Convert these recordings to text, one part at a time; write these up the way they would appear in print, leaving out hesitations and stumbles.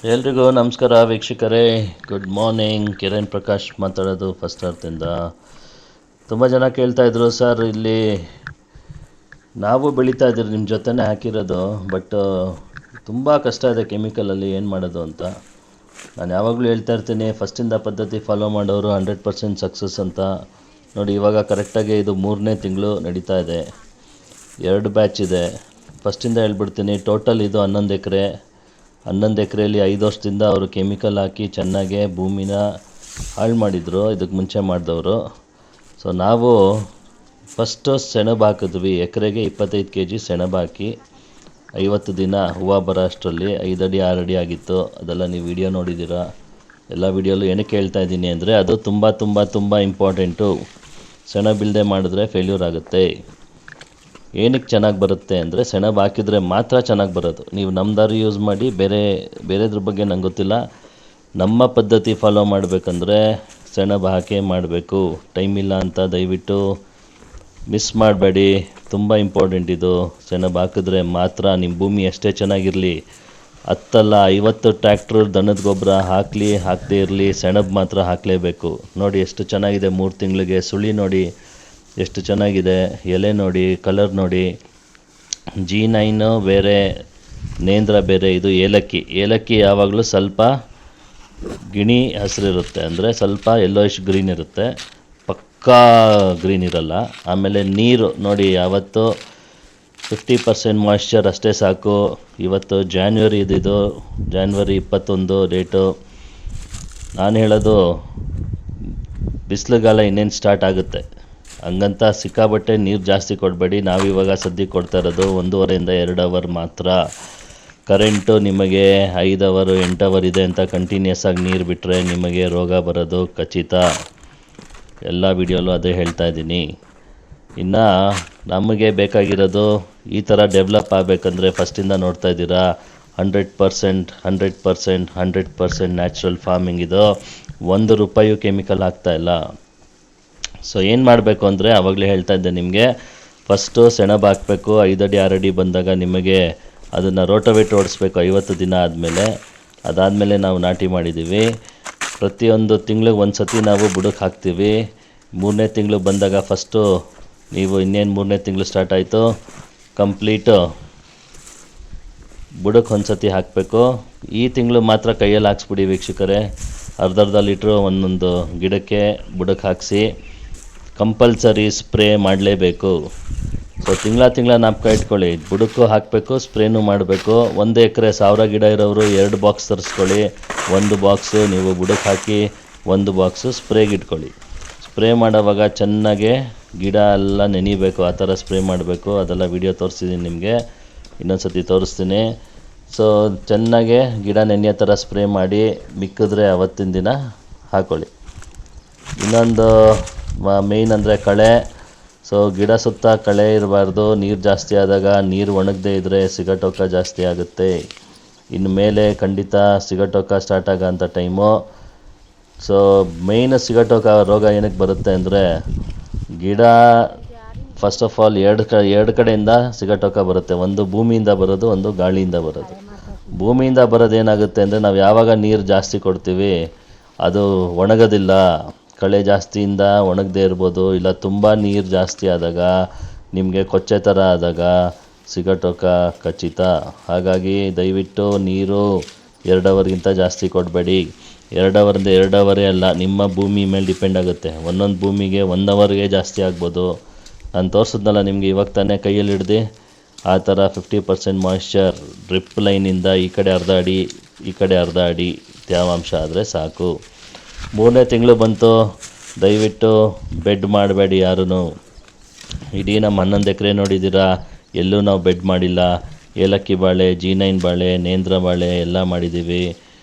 ಎಲ್ರಿಗೂ ನಮಸ್ಕಾರ ವೀಕ್ಷಕರೇ. Good morning. ಕಿರಣ್ ಪ್ರಕಾಶ್ ಮಾತಾಡೋದು ಫಸ್ಟ್ ಅರ್ತಿಂದ. ತುಂಬ ಜನ ಕೇಳ್ತಾಯಿದ್ರು, ಸರ್ ಇಲ್ಲಿ ನಾವು ಬೆಳೀತಾ ಇದ್ದೀರಿ ನಿಮ್ಮ ಜೊತೆನೇ ಹಾಕಿರೋದು, ಬಟ್ ತುಂಬ ಕಷ್ಟ ಇದೆ ಕೆಮಿಕಲಲ್ಲಿ, ಏನು ಮಾಡೋದು ಅಂತ. ನಾನು ಯಾವಾಗಲೂ ಹೇಳ್ತಾ ಇರ್ತೀನಿ, ಫಸ್ಟಿಂದ ಪದ್ಧತಿ ಫಾಲೋ ಮಾಡೋರು 100% ಸಕ್ಸಸ್ ಅಂತ. ನೋಡಿ, ಇವಾಗ ಕರೆಕ್ಟಾಗಿ ಇದು 3ನೇ ತಿಂಗಳು ನಡೀತಾ ಇದೆ. 2 ಬ್ಯಾಚ್ ಇದೆ. ಫಸ್ಟಿಂದ ಹೇಳ್ಬಿಡ್ತೀನಿ. ಟೋಟಲ್ ಇದು 11 ಎಕರೆ. 11 ಎಕರೆಯಲ್ಲಿ 5 ವರ್ಷದಿಂದ ಅವರು ಕೆಮಿಕಲ್ ಹಾಕಿ ಚೆನ್ನಾಗೇ ಭೂಮಿನ ಹಾಳು ಮಾಡಿದರು, ಇದಕ್ಕೆ ಮುಂಚೆ ಮಾಡಿದವರು. ಸೊ ನಾವು ಫಸ್ಟು ಸೆಣಬು ಹಾಕಿದ್ವಿ. ಎಕರೆಗೆ 25 kg ಸೆಣಬು ಹಾಕಿ 50 ದಿನ ಹೂವು ಬರೋ ಅಷ್ಟರಲ್ಲಿ 5 ಅಡಿ 6 ಅಡಿ ಆಗಿತ್ತು. ಅದೆಲ್ಲ ನೀವು ವಿಡಿಯೋ ನೋಡಿದ್ದೀರಾ. ಎಲ್ಲ ವಿಡಿಯೋಲು ಏನಕ್ಕೆ ಹೇಳ್ತಾ ಇದ್ದೀನಿ ಅಂದರೆ, ಅದು ತುಂಬ ತುಂಬ ತುಂಬ ಇಂಪಾರ್ಟೆಂಟು. ಸೆಣಬಿಲ್ಲದೆ ಮಾಡಿದ್ರೆ ಫೇಲ್ಯೂರ್ ಆಗುತ್ತೆ. ಏನಕ್ಕೆ ಚೆನ್ನಾಗಿ ಬರುತ್ತೆ ಅಂದರೆ, ಸೆಣಬು ಹಾಕಿದರೆ ಮಾತ್ರ ಚೆನ್ನಾಗಿ ಬರೋದು. ನೀವು ನಮ್ಮದಾರು ಯೂಸ್ ಮಾಡಿ, ಬೇರೆದ್ರ ಬಗ್ಗೆ ನಂಗೆ ಗೊತ್ತಿಲ್ಲ. ನಮ್ಮ ಪದ್ಧತಿ ಫಾಲೋ ಮಾಡಬೇಕಂದ್ರೆ ಸೆಣಬು ಹಾಕೇ ಮಾಡಬೇಕು. ಟೈಮ್ ಇಲ್ಲ ಅಂತ ದಯವಿಟ್ಟು ಮಿಸ್ ಮಾಡಬೇಡಿ. ತುಂಬ ಇಂಪಾರ್ಟೆಂಟ್ ಇದು. ಸೆಣಬು ಹಾಕಿದ್ರೆ ಮಾತ್ರ ನಿಮ್ಮ ಭೂಮಿ ಎಷ್ಟೇ ಚೆನ್ನಾಗಿರಲಿ, 10 ಟ್ರ್ಯಾಕ್ಟ್ರ್ ದನದ ಗೊಬ್ಬರ ಹಾಕದೇ ಇರಲಿ, ಸೆಣಬು ಮಾತ್ರ ಹಾಕಲೇಬೇಕು. ನೋಡಿ ಎಷ್ಟು ಚೆನ್ನಾಗಿದೆ. 3 ತಿಂಗಳಿಗೆ ಸುಳಿ ನೋಡಿ ಎಷ್ಟು ಚೆನ್ನಾಗಿದೆ. ಎಲೆ ನೋಡಿ, ಕಲರ್ ನೋಡಿ. G9 ಬೇರೆ, ನೇಂದ್ರ ಬೇರೆ. ಇದು ಏಲಕ್ಕಿ ಯಾವಾಗಲೂ ಸ್ವಲ್ಪ ಗಿಣಿ ಹಸಿರಿರುತ್ತೆ, ಅಂದರೆ ಸ್ವಲ್ಪ ಯೆಲ್ಲೋಯಿಶ್ ಗ್ರೀನ್ ಇರುತ್ತೆ, ಪಕ್ಕಾ ಗ್ರೀನ್ ಇರಲ್ಲ. ಆಮೇಲೆ ನೀರು ನೋಡಿ, ಯಾವತ್ತು 50% ಮಾಯ್ಶ್ಚರ್ ಅಷ್ಟೇ ಸಾಕು. ಇವತ್ತು ಜಾನ್ವರಿ ಜಾನ್ವರಿ 21 ಡೇಟು. ನಾನು ಹೇಳೋದು, ಬಿಸಿಲುಗಾಲ ಇನ್ನೇನು ಸ್ಟಾರ್ಟ್ ಆಗುತ್ತೆ, ಹಂಗಂತ ಸಿಕ್ಕಾಬಟ್ಟೆ ನೀರು ಜಾಸ್ತಿ ಕೊಡಬೇಡಿ. ನಾವಿವಾಗ ಸದ್ಯಕ್ಕೆ ಕೊಡ್ತಾ ಇರೋದು 1.5 ಇಂದ 2 ಅವರ್ ಮಾತ್ರ. ಕರೆಂಟು ನಿಮಗೆ 5 ಅವರ್ 8 ಅವರ್ ಇದೆ ಅಂತ ಕಂಟಿನ್ಯೂಸ್ ಆಗಿ ನೀರು ಬಿಟ್ಟರೆ ನಿಮಗೆ ರೋಗ ಬರೋದು ಖಚಿತ. ಎಲ್ಲ ವಿಡಿಯೋಲು ಅದೇ ಹೇಳ್ತಾ ಇದ್ದೀನಿ. ಇನ್ನು ನಮಗೆ ಬೇಕಾಗಿರೋದು ಈ ಥರ ಡೆವಲಪ್ ಆಗಬೇಕಂದ್ರೆ, ಫಸ್ಟಿಂದ ನೋಡ್ತಾ ಇದ್ದೀರಾ 100% ನ್ಯಾಚುರಲ್ ಫಾರ್ಮಿಂಗ್. ಇದು ₹1 ಕೆಮಿಕಲ್ ಹಾಕ್ತಾಯಿಲ್ಲ. ಸೊ ಏನು ಮಾಡಬೇಕು ಅಂದರೆ, ಆವಾಗಲೇ ಹೇಳ್ತಾ ಇದ್ದೆ ನಿಮಗೆ, ಫಸ್ಟು ಸೆಣಬು ಹಾಕಬೇಕು. 5 ಅಡಿ 6 ಅಡಿ ಬಂದಾಗ ನಿಮಗೆ ಅದನ್ನು ರೋಟೋವೇಟ್ ಓಡಿಸ್ಬೇಕು 50 ದಿನ ಆದಮೇಲೆ. ಅದಾದಮೇಲೆ ನಾವು ನಾಟಿ ಮಾಡಿದ್ದೀವಿ. ಪ್ರತಿಯೊಂದು ತಿಂಗಳಿಗೆ ಒಂದು ಸತಿ ನಾವು ಬುಡಕ್ಕೆ ಹಾಕ್ತೀವಿ. 3ನೇ ತಿಂಗಳು ಬಂದಾಗ ಫಸ್ಟು ನೀವು ಇನ್ನೇನು 3ನೇ ತಿಂಗಳು ಸ್ಟಾರ್ಟ್ ಆಯಿತು, ಕಂಪ್ಲೀಟು ಬುಡಕ್ಕೆ ಒಂದು ಸತಿ ಹಾಕಬೇಕು. ಈ ತಿಂಗಳು ಮಾತ್ರ ಕೈಯಲ್ಲಿ ಹಾಕ್ಸ್ಬಿಡಿ ವೀಕ್ಷಕರೇ. ಅರ್ಧ ಲೀಟ್ರು ಒಂದೊಂದು ಗಿಡಕ್ಕೆ ಬುಡಕ್ಕೆ ಹಾಕಿಸಿ. ಕಂಪಲ್ಸರಿ ಸ್ಪ್ರೇ ಮಾಡಲೇಬೇಕು. ಸೊ ತಿಂಗಳ ನಾಪ್ಕ ಇಟ್ಕೊಳ್ಳಿ. ಬುಡಕ್ಕೂ ಹಾಕಬೇಕು, ಸ್ಪ್ರೇನೂ ಮಾಡಬೇಕು. 1 ಎಕರೆ 1000 ಗಿಡ ಇರೋರು 2 ಬಾಕ್ಸ್ ತರಿಸ್ಕೊಳ್ಳಿ. 1 ಬಾಕ್ಸು ನೀವು ಬುಡಕ್ಕೆ ಹಾಕಿ, 1 ಬಾಕ್ಸು ಸ್ಪ್ರೇಗೆ ಇಟ್ಕೊಳ್ಳಿ. ಸ್ಪ್ರೇ ಮಾಡೋವಾಗ ಚೆನ್ನಾಗೆ ಗಿಡ ಎಲ್ಲ ನೆನಿಬೇಕು, ಆ ಥರ ಸ್ಪ್ರೇ ಮಾಡಬೇಕು. ಅದೆಲ್ಲ ವಿಡಿಯೋ ತೋರಿಸಿದ್ದೀನಿ ನಿಮಗೆ, ಇನ್ನೊಂದು ಸತಿ ತೋರಿಸ್ತೀನಿ. ಸೊ ಚೆನ್ನಾಗೆ ಗಿಡ ನೆನೆಯೋ ಥರ ಸ್ಪ್ರೇ ಮಾಡಿ, ಮಿಕ್ಕಿದ್ರೆ ಅವತ್ತಿನ ದಿನ ಹಾಕ್ಕೊಳ್ಳಿ. ಇನ್ನೊಂದು ಮೇಯ್ನ್ ಅಂದರೆ ಕಳೆ. ಸೊ ಗಿಡ ಸುತ್ತ ಕಳೆ ಇರಬಾರ್ದು. ನೀರು ಜಾಸ್ತಿ ಆದಾಗ, ನೀರು ಒಣಗದೇ ಇದ್ದರೆ ಸಿಗಟೋಕ ಜಾಸ್ತಿ ಆಗುತ್ತೆ. ಇನ್ನು ಮೇಲೆ ಖಂಡಿತ ಸಿಗಟೋಕ ಸ್ಟಾರ್ಟ್ ಆಗೋಂಥ ಟೈಮು. ಸೊ ಮೇಯ್ನ್ ಸಿಗಟೋಕ ರೋಗ ಏನಕ್ಕೆ ಬರುತ್ತೆ ಅಂದರೆ, ಗಿಡ ಫಸ್ಟ್ ಆಫ್ ಆಲ್ ಎರಡು ಕಡೆಯಿಂದ ಸಿಗಟೋಕ ಬರುತ್ತೆ. ಒಂದು ಭೂಮಿಯಿಂದ ಬರೋದು, ಒಂದು ಗಾಳಿಯಿಂದ ಬರೋದು. ಭೂಮಿಯಿಂದ ಬರೋದು ಏನಾಗುತ್ತೆ ಅಂದರೆ, ನಾವು ಯಾವಾಗ ನೀರು ಜಾಸ್ತಿ ಕೊಡ್ತೀವಿ ಅದು ಒಣಗೋದಿಲ್ಲ. ಕಳೆ ಜಾಸ್ತಿಯಿಂದ ಒಣಗದೇ ಇರ್ಬೋದು, ಇಲ್ಲ ತುಂಬ ನೀರು ಜಾಸ್ತಿ ಆದಾಗ ನಿಮಗೆ ಕೊಚ್ಚೆ ಥರ ಆದಾಗ ಸಿಗಟೋಕ ಖಚಿತ. ಹಾಗಾಗಿ ದಯವಿಟ್ಟು ನೀರು 2 ಅವರ್ಗಿಂತ ಜಾಸ್ತಿ ಕೊಡಬೇಡಿ. 2 ಅವರಿಂದ 2 ಅವರೇ ಅಲ್ಲ, ನಿಮ್ಮ ಭೂಮಿ ಮೇಲೆ ಡಿಪೆಂಡ್ ಆಗುತ್ತೆ. ಒಂದೊಂದು ಭೂಮಿಗೆ 1 ಅವರ್ಗೆ ಜಾಸ್ತಿ ಆಗ್ಬೋದು. ನಾನು ತೋರಿಸಿದ್ನಲ್ಲ ನಿಮಗೆ ಇವಾಗ ತಾನೇ ಕೈಯಲ್ಲಿ ಹಿಡ್ದು, ಆ ಥರ 50% ಮಾಯ್ಶ್ಚರ್ ಡ್ರಿಪ್ ಲೈನಿಂದ ಈ ಕಡೆ ಅರ್ಧ ಅಡಿ, ಈ ಕಡೆ ಅರ್ಧ ಅಡಿ ತೇವಾಂಶ ಆದರೆ ಸಾಕು. 3ನೇ ತಿಂಗಳು ಬಂತು, ದಯವಿಟ್ಟು ಬೆಡ್ ಮಾಡಬೇಡಿ ಯಾರೂ. ಇಡೀ ನಮ್ಮ 11 ಎಕರೆ ನೋಡಿದ್ದೀರಾ, ಎಲ್ಲೂ ನಾವು ಬೆಡ್ ಮಾಡಿಲ್ಲ. ಏಲಕ್ಕಿ ಬಾಳೆ, G9 ಬಾಳೆ, ನೇಂದ್ರ ಬಾಳೆ ಎಲ್ಲ ಮಾಡಿದ್ದೀವಿ,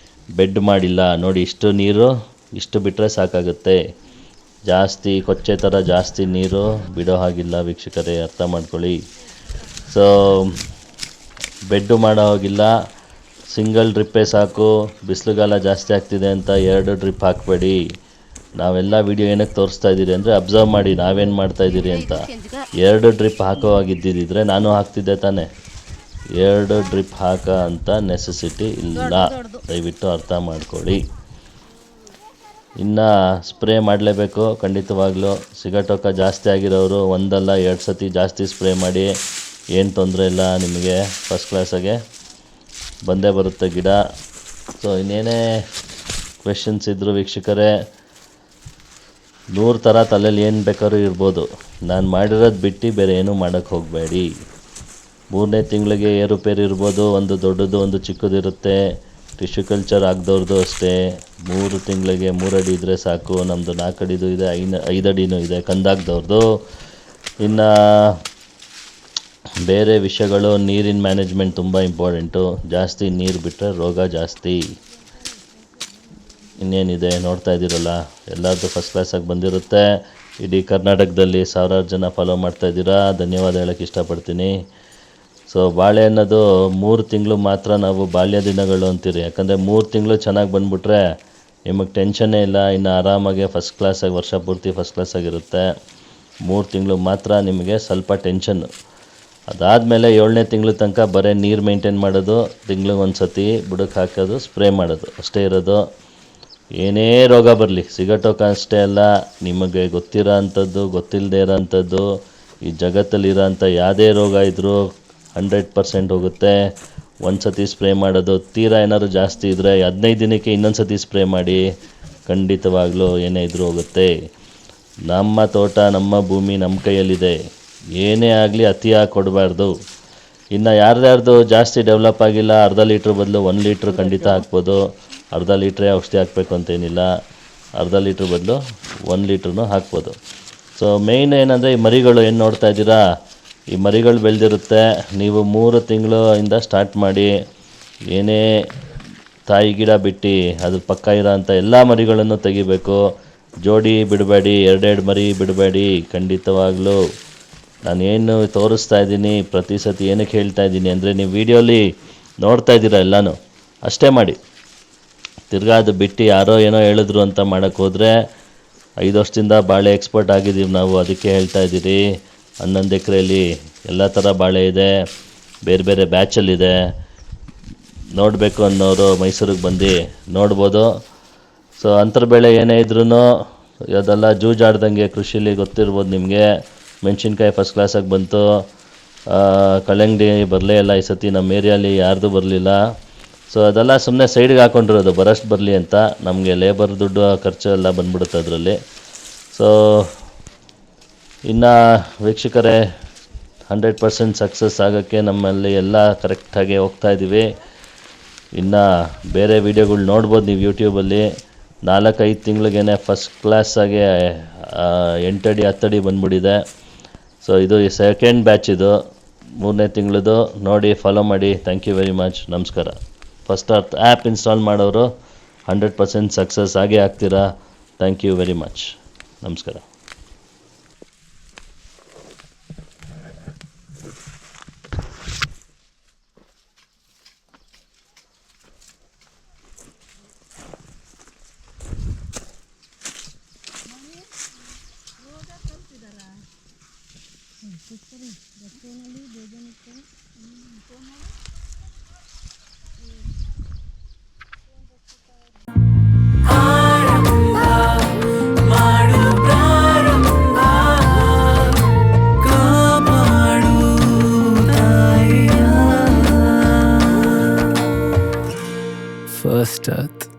ಬೆಡ್ ಮಾಡಿಲ್ಲ. ನೋಡಿ, ಇಷ್ಟು ನೀರು ಇಷ್ಟು ಬಿಟ್ಟರೆ ಸಾಕಾಗುತ್ತೆ. ಜಾಸ್ತಿ ಕೊಚ್ಚೆ ಥರ ಜಾಸ್ತಿ ನೀರು ಬಿಡೋ ಹಾಗಿಲ್ಲ ವೀಕ್ಷಕರೇ, ಅರ್ಥ ಮಾಡ್ಕೊಳ್ಳಿ. ಸೊ ಬೆಡ್ಡು ಮಾಡೋ ಹಾಗಿಲ್ಲ, ಸಿಂಗಲ್ ಡ್ರಿಪ್ಪೇ ಸಾಕು. ಬಿಸಿಲುಗಾಲ ಜಾಸ್ತಿ ಆಗ್ತಿದೆ ಅಂತ 2 ಡ್ರಿಪ್ ಹಾಕಬೇಡಿ. ನಾವೆಲ್ಲ ವಿಡಿಯೋ ಏನಕ್ಕೆ ತೋರಿಸ್ತಾ ಇದ್ದೀರಿ ಅಂದರೆ, ಅಬ್ಸರ್ವ್ ಮಾಡಿ ನಾವೇನು ಮಾಡ್ತಾಯಿದ್ದೀರಿ ಅಂತ. 2 ಡ್ರಿಪ್ ಹಾಕೋ ಆಗಿದ್ದಿದ್ದರೆ ನಾನು ಹಾಕ್ತಿದ್ದೆ ತಾನೇ. 2 ಡ್ರಿಪ್ ಹಾಕೋ ಅಂತ ನೆಸೆಸಿಟಿ ಇಲ್ಲ, ದಯವಿಟ್ಟು ಅರ್ಥ ಮಾಡ್ಕೊಳ್ಳಿ. ಇನ್ನು ಸ್ಪ್ರೇ ಮಾಡಲೇಬೇಕು ಖಂಡಿತವಾಗ್ಲೂ. ಸಿಗಟೋಕ ಜಾಸ್ತಿ ಆಗಿರೋರು ಒಂದಲ್ಲ 2 ಸತಿ ಜಾಸ್ತಿ ಸ್ಪ್ರೇ ಮಾಡಿ, ಏನು ತೊಂದರೆ ಇಲ್ಲ, ನಿಮಗೆ ಫಸ್ಟ್ ಕ್ಲಾಸಾಗೆ ಬಂದೇ ಬರುತ್ತೆ ಗಿಡ. ಸೊ ಇನ್ನೇನೇ ಕ್ವೆಶನ್ಸ್ ಇದ್ದರು ವೀಕ್ಷಕರೇ, 100 ಥರ ತಲೆಯಲ್ಲಿ ಏನು ಬೇಕಾದ್ರೂ ಇರ್ಬೋದು, ನಾನು ಮಾಡಿರೋದು ಬಿಟ್ಟು ಬೇರೆ ಏನೂ ಮಾಡೋಕ್ಕೆ ಹೋಗಬೇಡಿ. 3ನೇ ತಿಂಗಳಿಗೆ ಏರುಪೇರು ಇರ್ಬೋದು, ಒಂದು ದೊಡ್ಡದು ಒಂದು ಚಿಕ್ಕದಿರುತ್ತೆ. ಟಿಶ್ಯೂ ಕಲ್ಚರ್ ಆಗದವ್ರದ್ದು ಅಷ್ಟೇ, 3 ತಿಂಗಳಿಗೆ 3 ಅಡಿ ಇದ್ದರೆ ಸಾಕು. ನಮ್ಮದು 4 ಅಡಿದು ಇದೆ, 5 ಅಡಿನೂ ಇದೆ ಕಂದಾಗ್ದವ್ರದ್ದು. ಇನ್ನು ಬೇರೆ ವಿಷಯಗಳು, ನೀರಿನ ಮ್ಯಾನೇಜ್ಮೆಂಟ್ ತುಂಬ ಇಂಪಾರ್ಟೆಂಟು. ಜಾಸ್ತಿ ನೀರು ಬಿಟ್ಟರೆ ರೋಗ ಜಾಸ್ತಿ. ಇನ್ನೇನಿದೆ ನೋಡ್ತಾ ಇದ್ದೀರಲ್ಲ, ಎಲ್ಲರದ್ದು ಫಸ್ಟ್ ಕ್ಲಾಸಾಗಿ ಬಂದಿರುತ್ತೆ. ಇಡೀ ಕರ್ನಾಟಕದಲ್ಲಿ 1000 ಜನ ಫಾಲೋ ಮಾಡ್ತಾಯಿದ್ದೀರಾ, ಧನ್ಯವಾದ ಹೇಳೋಕ್ಕೆ ಇಷ್ಟಪಡ್ತೀನಿ. ಸೊ ಬಾಳೆ ಅನ್ನೋದು 3 ತಿಂಗಳು ಮಾತ್ರ ನಾವು ಬಾಲ್ಯ ದಿನಗಳು ಅಂತೀರಿ. ಯಾಕಂದರೆ 3 ತಿಂಗಳು ಚೆನ್ನಾಗಿ ಬಂದುಬಿಟ್ರೆ ನಿಮಗೆ ಟೆನ್ಷನ್ನೇ ಇಲ್ಲ, ಇನ್ನು ಆರಾಮಾಗೆ ಫಸ್ಟ್ ಕ್ಲಾಸಾಗಿ ವರ್ಷ ಪೂರ್ತಿ ಫಸ್ಟ್ ಕ್ಲಾಸಾಗಿರುತ್ತೆ. 3 ತಿಂಗಳು ಮಾತ್ರ ನಿಮಗೆ ಸ್ವಲ್ಪ ಟೆನ್ಷನ್ನು. ಅದಾದಮೇಲೆ 7ನೇ ತಿಂಗಳು ತನಕ ಬರೀ ನೀರು ಮೇಂಟೈನ್ ಮಾಡೋದು, ತಿಂಗ್ಳಿಗೆ ಒಂದು ಸತಿ ಬುಡಕ್ಕೆ ಹಾಕೋದು, ಸ್ಪ್ರೇ ಮಾಡೋದು ಅಷ್ಟೇ ಇರೋದು. ಏನೇ ರೋಗ ಬರಲಿ, ಸಿಗಟೋಕ ಅಷ್ಟೇ ಅಲ್ಲ, ನಿಮಗೆ ಗೊತ್ತಿರೋ ಅಂಥದ್ದು ಗೊತ್ತಿಲ್ಲದೆ ಇರೋ ಅಂಥದ್ದು, ಈ ಜಗತ್ತಲ್ಲಿರೋ ಅಂಥ ಯಾವುದೇ ರೋಗ ಇದ್ದರೂ 100% ಹೋಗುತ್ತೆ. ಒಂದು ಸತಿ ಸ್ಪ್ರೇ ಮಾಡೋದು. ತೀರಾ ಏನಾದ್ರು ಜಾಸ್ತಿ ಇದ್ದರೆ 15 ದಿನಕ್ಕೆ ಇನ್ನೊಂದು ಸತಿ ಸ್ಪ್ರೇ ಮಾಡಿ, ಖಂಡಿತವಾಗ್ಲೂ ಏನೇ ಇದ್ರೂ ಹೋಗುತ್ತೆ. ನಮ್ಮ ತೋಟ ನಮ್ಮ ಭೂಮಿ ನಮ್ಮ ಕೈಯಲ್ಲಿದೆ, ಏನೇ ಆಗಲಿ ಅತಿಯಾಗಿ ಕೊಡಬಾರ್ದು. ಇನ್ನು ಯಾರ್ಯಾರ್ದು ಜಾಸ್ತಿ ಡೆವಲಪ್ ಆಗಿಲ್ಲ, ಅರ್ಧ ಲೀಟ್ರ್ ಬದಲು 1 ಲೀಟ್ರ್ ಖಂಡಿತ ಹಾಕ್ಬೋದು. ಅರ್ಧ ಲೀಟ್ರೇ ಔಷಧಿ ಹಾಕಬೇಕು ಅಂತೇನಿಲ್ಲ, ಅರ್ಧ ಲೀಟ್ರ್ ಬದಲು 1 ಲೀಟ್ರೂ ಹಾಕ್ಬೋದು. ಸೊ ಮೇಯ್ನ್ ಏನಂದರೆ, ಈ ಮರಿಗಳು ಏನು ನೋಡ್ತಾ ಇದ್ದೀರಾ, ಈ ಮರಿಗಳು ಬೆಳೆದಿರುತ್ತೆ. ನೀವು 3 ತಿಂಗಳಿಂದ ಸ್ಟಾರ್ಟ್ ಮಾಡಿ, ಏನೇ ತಾಯಿ ಗಿಡ ಬಿಟ್ಟು ಅದ್ರ ಪಕ್ಕ ಇರೋ ಅಂಥ ಎಲ್ಲ ಮರಿಗಳನ್ನು ತೆಗಿಬೇಕು. ಜೋಡಿ ಬಿಡಬೇಡಿ, 2 ಮರಿ ಬಿಡಬೇಡಿ. ಖಂಡಿತವಾಗ್ಲೂ ನಾನೇನು ತೋರಿಸ್ತಾ ಇದ್ದೀನಿ, ಪ್ರತಿ ಸತಿ ಏನಕ್ಕೆ ಹೇಳ್ತಾ ಇದ್ದೀನಿ ಅಂದರೆ, ನೀವು ವೀಡಿಯೋಲಿ ನೋಡ್ತಾ ಇದ್ದೀರಾ ಎಲ್ಲನೂ ಅಷ್ಟೇ ಮಾಡಿ. ತಿರ್ಗಾ ಅದು ಬಿಟ್ಟು ಯಾರೋ ಏನೋ ಹೇಳಿದ್ರು ಅಂತ ಮಾಡೋಕ್ಕೆ ಹೋದರೆ, 5 ವರ್ಷದಿಂದ ಬಾಳೆ ಎಕ್ಸ್ಪರ್ಟ್ ಆಗಿದ್ದೀವಿ ನಾವು, ಅದಕ್ಕೆ ಹೇಳ್ತಾ ಇದ್ದೀರಿ. 11 ಎಕರೆಯಲ್ಲಿ ಎಲ್ಲ ಥರ ಬಾಳೆ ಇದೆ, ಬೇರೆ ಬೇರೆ ಬ್ಯಾಚಲ್ಲಿದೆ. ನೋಡಬೇಕು ಅನ್ನೋರು ಮೈಸೂರಿಗೆ ಬಂದು ನೋಡ್ಬೋದು. ಸೊ ಅಂತರ್ಬೆಳೆ ಏನೇ ಇದ್ರೂ ಅದೆಲ್ಲ ಜೂಜಾಡ್ದಂಗೆ ಕೃಷಿಲಿ ಗೊತ್ತಿರ್ಬೋದು ನಿಮಗೆ. ಮೆಣಸಿನ್ಕಾಯಿ ಫಸ್ಟ್ ಕ್ಲಾಸಾಗಿ ಬಂತು, ಕಲ್ಲಂಗಡಿ ಬರಲೇ ಇಲ್ಲ ಈ ಸತಿ ನಮ್ಮ ಏರಿಯಾಲಿ, ಯಾರ್ದು ಬರಲಿಲ್ಲ. ಸೊ ಅದೆಲ್ಲ ಸುಮ್ಮನೆ ಸೈಡ್ಗೆ ಹಾಕ್ಕೊಂಡಿರೋದು ಬರೋಷ್ಟು ಬರಲಿ ಅಂತ. ನಮಗೆ ಲೇಬರ್ ದುಡ್ಡು ಖರ್ಚು ಎಲ್ಲ ಬಂದ್ಬಿಡುತ್ತೆ ಅದರಲ್ಲಿ. ಸೊ ಇನ್ನು ವೀಕ್ಷಕರೇ, 100% ಸಕ್ಸಸ್ ಆಗೋಕ್ಕೆ ನಮ್ಮಲ್ಲಿ ಎಲ್ಲ ಕರೆಕ್ಟಾಗಿ ಹೋಗ್ತಾಯಿದ್ದೀವಿ. ಇನ್ನು ಬೇರೆ ವೀಡಿಯೋಗಳು ನೋಡ್ಬೋದು ನೀವು ಯೂಟ್ಯೂಬಲ್ಲಿ. 4-5 ತಿಂಗಳಿಗೇ ಫಸ್ಟ್ ಕ್ಲಾಸಾಗಿ 8 ಅಡಿ 10 ಅಡಿ ಬಂದ್ಬಿಟ್ಟಿದೆ. ಸೊ ಇದು ಸೆಕೆಂಡ್ ಬ್ಯಾಚ್, ಇದು 3ನೇ ತಿಂಗಳದು. ನೋಡಿ, ಫಾಲೋ ಮಾಡಿ. Thank you very much. ನಮಸ್ಕಾರ. ಫಸ್ಟ್ ಅರ್ತ್ ಆ್ಯಪ್ ಇನ್ಸ್ಟಾಲ್ ಮಾಡೋರು 100% ಸಕ್ಸಸ್ ಆಗೇ ಆಗ್ತೀರಾ. Thank you very much. ನಮಸ್ಕಾರ. First Earth.